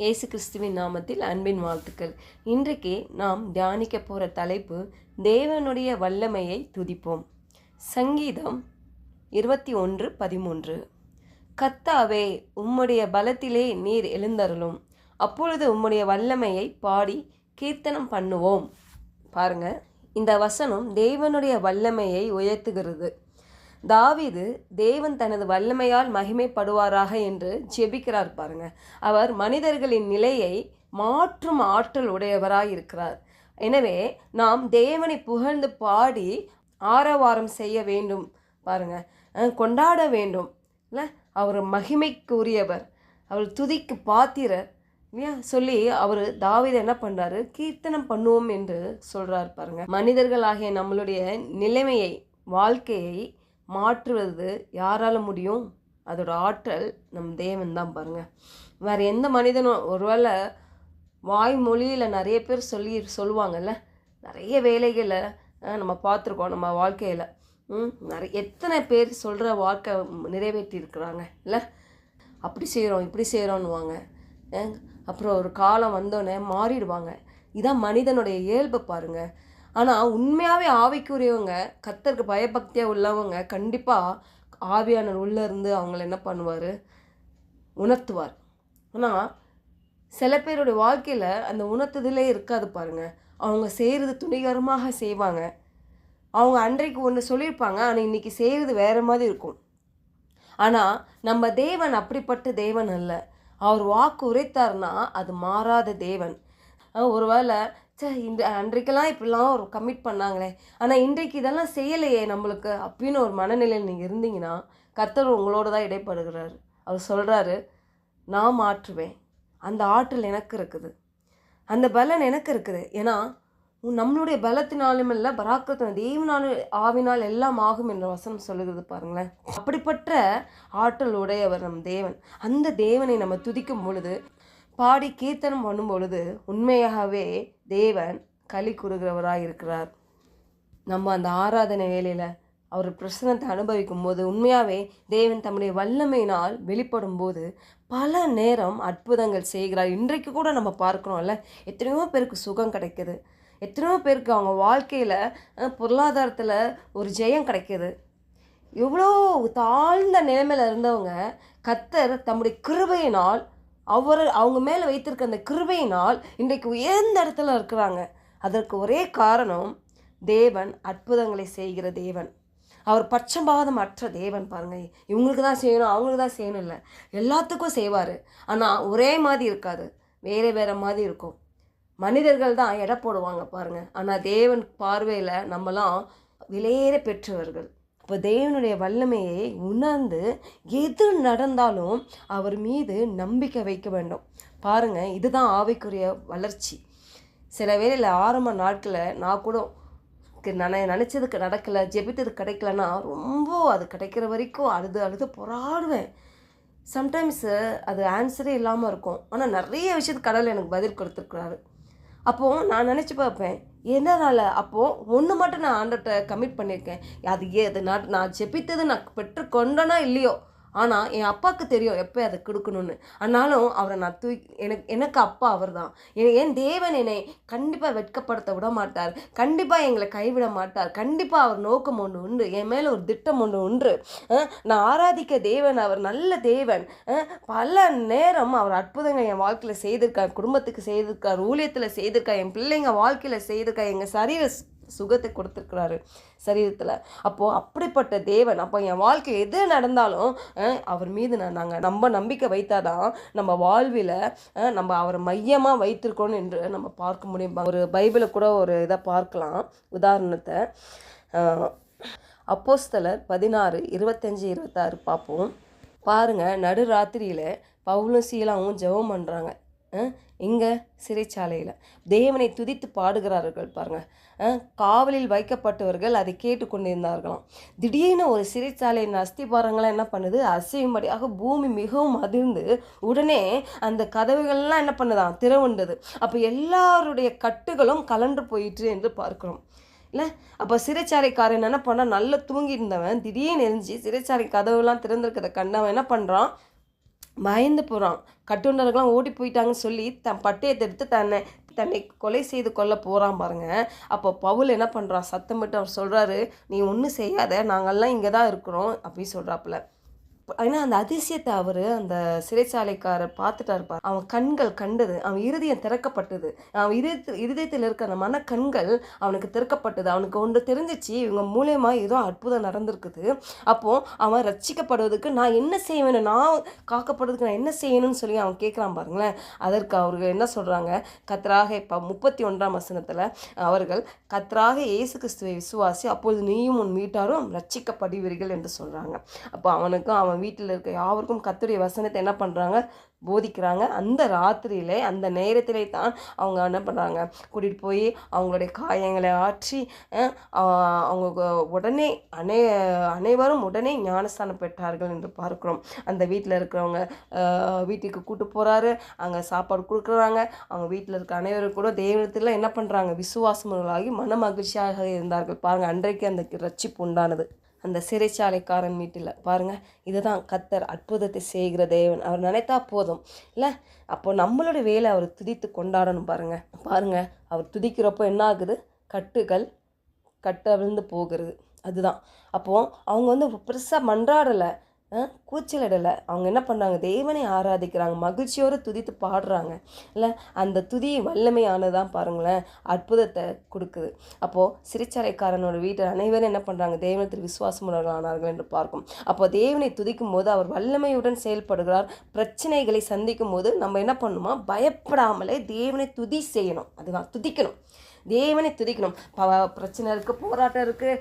இயேசு கிறிஸ்துவின் நாமத்தில் அன்பின் வாழ்த்துக்கள். இன்றைக்கு நாம் தியானிக்க போகிற தலைப்பு தேவனுடைய வல்லமையை துதிப்போம். சங்கீதம் 21:13. கர்த்தாவே, உம்முடைய பலத்திலே நீர் எழுந்தருளும், அப்பொழுது உம்முடைய வல்லமையை பாடி கீர்த்தனம் பண்ணுவோம். பாருங்க, இந்த வசனம் தேவனுடைய வல்லமையை உயர்த்துகிறது. தாவீது தேவன் தனது வல்லமையால் மகிமைப்படுவாராக என்று ஜெபிக்கிறார். பாருங்க, அவர் மனிதர்களின் நிலையை மாற்றும் ஆற்றல் உடையவராய் இருக்கிறார். எனவே நாம் தேவனை புகழ்ந்து பாடி ஆரவாரம் செய்ய வேண்டும். பாருங்க, கொண்டாட வேண்டும். இல்லை, அவர் மகிமைக்குரியவர், அவர் துதிக்கு பாத்திரர் இல்லையா சொல்லி அவர் தாவீது என்ன பண்ணுறாரு, கீர்த்தனம் பண்ணுவோம் என்று சொல்கிறார். பாருங்க, மனிதர்களாகிய நம்மளுடைய நிலைமையை, வாழ்க்கையை மாற்றுவது யாரால முடியும்? அதோட ஆற்றல் நம் தேவன் தான். பாருங்கள், வேறு எந்த மனிதனும், ஒருவேளை வாய்மொழியில் நிறைய பேர் சொல்லுவாங்கல்ல, நிறைய வேலைகளை நம்ம பார்த்துருக்கோம் நம்ம வாழ்க்கையில். எத்தனை பேர் சொல்கிற வாழ்க்கை நிறைவேற்றி இருக்கிறாங்க இல்லை, அப்படி செய்கிறோம் இப்படி செய்கிறோன்னுவாங்க. அப்புறம் ஒரு காலம் வந்தோடனே மாறிடுவாங்க. இதான் மனிதனுடைய இயல்பு. பாருங்கள், ஆனால் உண்மையாகவே ஆவிக்குரியவங்க, கர்த்தருக்கு பயபக்தியாக உள்ளவங்க, கண்டிப்பாக ஆவியானவர் உள்ளே இருந்து அவங்கள என்ன பண்ணுவார், உணர்த்துவார். ஆனால் சில பேருடைய வாழ்க்கையில் அந்த உணர்த்துதலே இருக்காது. பாருங்கள், அவங்க செய்கிறது துணிகரமாக செய்வாங்க. அவங்க அன்றைக்கு ஒன்று சொல்லியிருப்பாங்க, ஆனால் இன்றைக்கி செய்கிறது வேறு மாதிரி இருக்கும். ஆனால் நம்ம தேவன் அப்படிப்பட்ட தேவன் அல்ல. அவர் வாக்கு உரைத்தார்னா அது மாறாத தேவன். ஒருவேளை அன்றைக்கெல்லாம் இப்படிலாம் ஒரு கமிட் பண்ணாங்களே, ஆனால் இன்றைக்கு இதெல்லாம் செய்யலையே நம்மளுக்கு அப்படின்னு ஒரு மனநிலையில் நீங்கள் இருந்தீங்கன்னா, கர்த்தர் உங்களோட தான் இடைப்படுகிறார். அவர் சொல்கிறாரு, நான் மாற்றுவேன், அந்த ஆற்றல் எனக்கு இருக்குது, அந்த பலன் எனக்கு இருக்குது. ஏன்னா நம்மளுடைய பலத்தினாலும் இல்லை, பராக்கிரத்தின தேவனாலும் ஆவினால் எல்லாம் ஆகும் என்ற வசனம் சொல்லுகிறது. பாருங்களேன், அப்படிப்பட்ட ஆற்றல் உடையவர் நம் தேவன். அந்த தேவனை நம்ம துதிக்கும் பொழுது, பாடி கீர்த்தனம் பண்ணும் பொழுது உண்மையாகவே தேவன் களி கூறுகிறவராக இருக்கிறார். நம்ம அந்த ஆராதனை வேலையில் அவர் பிரசனத்தை அனுபவிக்கும் போது உண்மையாகவே தேவன் தம்முடைய வல்லமையினால் வெளிப்படும் போது பல நேரம் அற்புதங்கள் செய்கிறார். இன்றைக்கு கூட நம்ம பார்க்குறோம்ல, எத்தனையோ பேருக்கு சுகம் கிடைக்கிது, எத்தனையோ பேருக்கு அவங்க வாழ்க்கையில் பொருளாதாரத்தில் ஒரு ஜெயம் கிடைக்கிது. எவ்வளோ தாழ்ந்த நிலைமையில் இருந்தவங்க கர்த்தர் தம்முடைய கிருபையினால், அவங்க மேலே வைத்திருக்க அந்த கிருபையினால் இன்றைக்கு உயர்ந்த இடத்துல இருக்கிறாங்க. அதற்கு ஒரே காரணம், தேவன் அற்புதங்களை செய்கிற தேவன். அவர் பட்சபாதம் அற்ற தேவன். பாருங்கள், இவங்களுக்கு தான் செய்யணும் அவங்களுக்கு தான் செய்யணும் இல்லை, எல்லாத்துக்கும் செய்வார். ஆனால் ஒரே மாதிரி இருக்காது, வேறு வேறு மாதிரி இருக்கும். மனிதர்கள் தான் எடை போடுவாங்க பாருங்கள். ஆனால் தேவன் பார்வையில் நம்மலாம் விலையேற பெற்றவர்கள். இப்போ தேவனுடைய வல்லமையை உணர்ந்து எது நடந்தாலும் அவர் மீது நம்பிக்கை வைக்க வேண்டும். பாருங்கள், இதுதான் ஆவிக்குரிய வளர்ச்சி. சில வேளையில் ஆரம்ப நாட்களில் நான் கூட நினச்சதுக்கு நடக்கலை, ஜெபித்தது கிடைக்கலன்னா ரொம்ப அது கிடைக்கிற வரைக்கும் அழுது போராடுவேன். சம்டைம்ஸு அது ஆன்சரே இல்லாமல் இருக்கும். ஆனால் நிறைய விஷயத்துக்கு கடவுள் எனக்கு பதில் கொடுத்துருக்குறாரு. அப்போது நான் நினச்சி பார்ப்பேன், என்னனால அப்போது ஒன்று மட்டும் நான் ஆண்டர்கிட்ட கமிட் பண்ணியிருக்கேன். அது நான் ஜெபித்தது நான் பெற்றுக்கொண்டனா இல்லையோ, ஆனால் என் அப்பாவுக்கு தெரியும் எப்போ அதை கொடுக்கணும்னு. ஆனாலும் அவரை நான் எனக்கு அப்பா அவர் தான். என் தேவன் என்னை கண்டிப்பாக வெட்கப்படுத்த விட மாட்டார், கண்டிப்பாக எங்களை கைவிட மாட்டார். கண்டிப்பாக அவர் நோக்கம் ஒன்று உண்டு, என் மேலே ஒரு திட்டம் ஒன்று உண்டு. நான் ஆராதிக்க தேவன் அவர் நல்ல தேவன். பல நேரம் அவர் அற்புதங்கள் என் வாழ்க்கையில் செய்திருக்கார், குடும்பத்துக்கு செய்திருக்கார், ஊழியத்தில் செய்திருக்கார், என் பிள்ளைங்க வாழ்க்கையில் செய்திருக்கார், எங்கள் சரீர சுகத்தை கொடுத்துருக்குறாரு சரீரத்தில். அப்போது அப்படிப்பட்ட தேவன், அப்போ என் வாழ்க்கை எது நடந்தாலும் அவர் மீது நம்ம நம்பிக்கை வைத்தாதான் நம்ம வாழ்வில் நம்ம அவரை மையமாக வைத்திருக்கோம் என்று நம்ம பார்க்க முடியும். ஒரு பைபிளை கூட ஒரு இதை பார்க்கலாம், உதாரணத்தை. அப்போஸ்தலர் 16:25-26 பார்ப்போம். பாருங்கள், நடுராத்திரியில் பவுலும் சீலாவும் ஜெபம் பண்ணுறாங்க. இங்கே சிறைச்சாலையில் தேவனை துதித்து பாடுகிறார்கள். பாருங்கள், காவலில் வைக்கப்பட்டவர்கள் அதை கேட்டுக்கொண்டிருந்தார்களாம். திடீர்னு ஒரு சிறைச்சாலையின் அஸ்திபாரங்கள்லாம் என்ன பண்ணுது, அசையும்படியாக பூமி மிகவும் அதிர்ந்து உடனே அந்த கதவுகள்லாம் என்ன பண்ணுதான், திறவுண்டது. அப்போ எல்லாருடைய கட்டுகளும் கலன்று போயிற்று என்று பார்க்கிறோம் இல்லை. அப்போ சிறைச்சாலைக்காரன் என்ன பண்ணான், நல்லா தூங்கி இருந்தவன் திடீர்னு எரிஞ்சு சிறைச்சாலை கதவுலாம் திறந்திருக்கிறத கண்டவன் என்ன பண்ணுறான், பயந்து போகிறான். கட்டுண்டர்கள்லாம் ஓடி போயிட்டாங்கன்னு சொல்லி தன் பட்டயத்தை எடுத்து தன்னை கொலை செய்து கொள்ள போகிறான் பாருங்க. அப்போ பவுல் என்ன பண்ணுறான், சத்தமிட்டு அவர் சொல்கிறாரு, நீ ஒன்றும் செய்யாத, நாங்கள்லாம் இங்கே தான் இருக்கிறோம் அப்படின்னு சொல்கிறாப்புல. ஏன்னா அந்த அதிசயத்தை அவர் அந்த சிறைச்சாலைக்காரர் பார்த்துட்டாரு பாரு. அவன் கண்கள் கண்டது, அவன் இருதயம் திறக்கப்பட்டது, அவன் இருதயத்தில் இருக்க அந்த மனக்கண்கள் அவனுக்கு திறக்கப்பட்டது. அவனுக்கு ஒன்று தெரிஞ்சிச்சு, இவங்க மூலயமா ஏதோ அற்புதம் நடந்திருக்குது. அப்போது அவன் ரட்சிக்கப்படுவதற்கு நான் என்ன செய்வேன்னு, நான் காக்கப்படுறதுக்கு நான் என்ன செய்யணும்னு சொல்லி அவன் கேட்குறான் பாருங்களேன். அதற்கு அவர்கள் என்ன சொல்கிறாங்க, கர்த்தராக இப்போ 31ஆம் வசனத்தில் அவர்கள் கர்த்தராக இயேசு கிறிஸ்துவை விசுவாசி, அப்பொழுது நீயும் உன் வீட்டாரும் ரட்சிக்கப்படுவீர்கள் என்று சொல்கிறாங்க. அப்போ அவனுக்கும் அவன் வீட்டில் இருக்க யாருக்கும் கர்த்தருடைய வசனத்தை என்ன பண்ணுறாங்க, போதிக்கிறாங்க. அந்த ராத்திரியிலே அந்த நேரத்திலே தான் அவங்க என்ன பண்ணுறாங்க, கூட்டிகிட்டு போய் அவங்களுடைய காயங்களை ஆற்றி அவங்க உடனே அனைவரும் உடனே ஞானஸ்தானம் பெற்றார்கள் என்று பார்க்குறோம். அந்த வீட்டில் இருக்கிறவங்க வீட்டுக்கு கூட்டு போகிறாரு, அங்கே சாப்பாடு கொடுக்குறாங்க. அவங்க வீட்டில் இருக்க அனைவரும் கூட தெய்வத்தில் என்ன பண்ணுறாங்க, விசுவாசங்களாகி மன மகிழ்ச்சியாக இருந்தார்கள். பாருங்கள், அன்றைக்கு அந்த ரட்சிப்பு உண்டானது அந்த சிறைச்சாலைக்காரன் வீட்டில். பாருங்கள், இதுதான் கர்த்தர் அற்புதத்தை செய்கிற தேவன். அவர் நினைத்தா போதும் இல்லை. அப்போ நம்மளோட வேலை அவர் துதித்து கொண்டாடணும். பாருங்கள் அவர் துதிக்கிறப்போ என்ன ஆகுது, கட்டுகள் கட்டவிழ்ந்து போகிறது. அதுதான். அப்போது அவங்க பெருசாக மன்றாடலை, கூச்சலிடலை. அவங்க என்ன பண்ணுறாங்க, தேவனை ஆராதிக்கிறாங்க, மகிழ்ச்சியோடு துதித்து பாடுறாங்க இல்லை. அந்த துதி வல்லமையானதான் பாருங்களேன் அற்புதத்தை கொடுக்குது. அப்போது சிறைச்சாலைக்காரனோட வீட்டில் அனைவரும் என்ன பண்ணுறாங்க, தேவனத்தில் விசுவாசமுள்ளவர்களானார்கள் என்று பார்க்கும். அப்போது தேவனை துதிக்கும் போது அவர் வல்லமையுடன் செயல்படுகிறார். பிரச்சனைகளை சந்திக்கும் போது நம்ம என்ன பண்ணணுமா, பயப்படாமலே தேவனை துதி செய்யணும். அதுதான் துதிக்கணும், தேவனை துதிக்கணும். பிரச்சனை இருக்குது, போராட்டம் இருக்குது,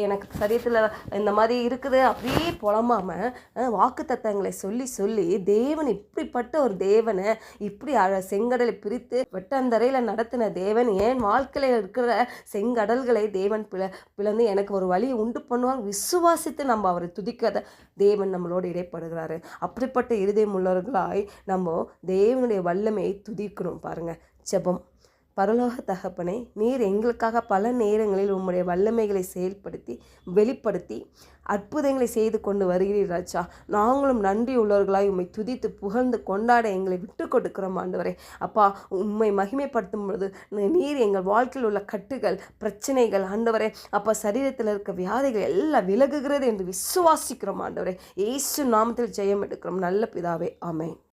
எனக்கு சரீரத்தில் இந்த மாதிரி இருக்குது அப்படியே புலம்பாமல் வாக்குத்தத்தங்களை சொல்லி சொல்லி தேவன் இப்படிப்பட்ட ஒரு தேவனை, இப்படி செங்கடலை பிரித்து வெட்டந்தரையில் நடத்தின தேவன் என் வாழ்க்கையில் இருக்கிற செங்கடல்களை தேவன் பிளந்து எனக்கு ஒரு வழியை உண்டு பண்ணுவார் விசுவாசித்து நம்ம அவரை துதிக்காத தேவன் நம்மளோடு இடைப்படுகிறாரு. அப்படிப்பட்ட இருதயம் உள்ளவர்களாய் நம்ம தேவனுடைய வல்லமையை துதிக்கணும். பாருங்கள், ஜெபம். பரலோக தகப்பனே, நீர் எங்களுக்காக பல நேரங்களில் உம்முடைய வல்லமைகளை வெளிப்படுத்தி அற்புதங்களை செய்து கொண்டு வருகிறீர் ராஜா. நாங்களும் நன்றி உள்ளவர்களாய் உம்மை துதித்து புகழ்ந்து கொண்டாட எங்களை விட்டு கொடுக்கிறோம் ஆண்டவரே. அப்பா, உம்மை மகிமைப்படுத்தும் பொழுது நீர் எங்கள் வாழ்க்கையில் உள்ள கட்டுகள், பிரச்சனைகள் ஆண்டவரே, அப்பா சரீரத்தில் இருக்க வியாதிகள் எல்லாம் விலகுகிறது என்று விசுவாசிக்கிறோம் ஆண்டவரே. இயேசு நாமத்தில் ஜெயம் எடுக்கிறோம் நல்ல பிதாவே, ஆமென்.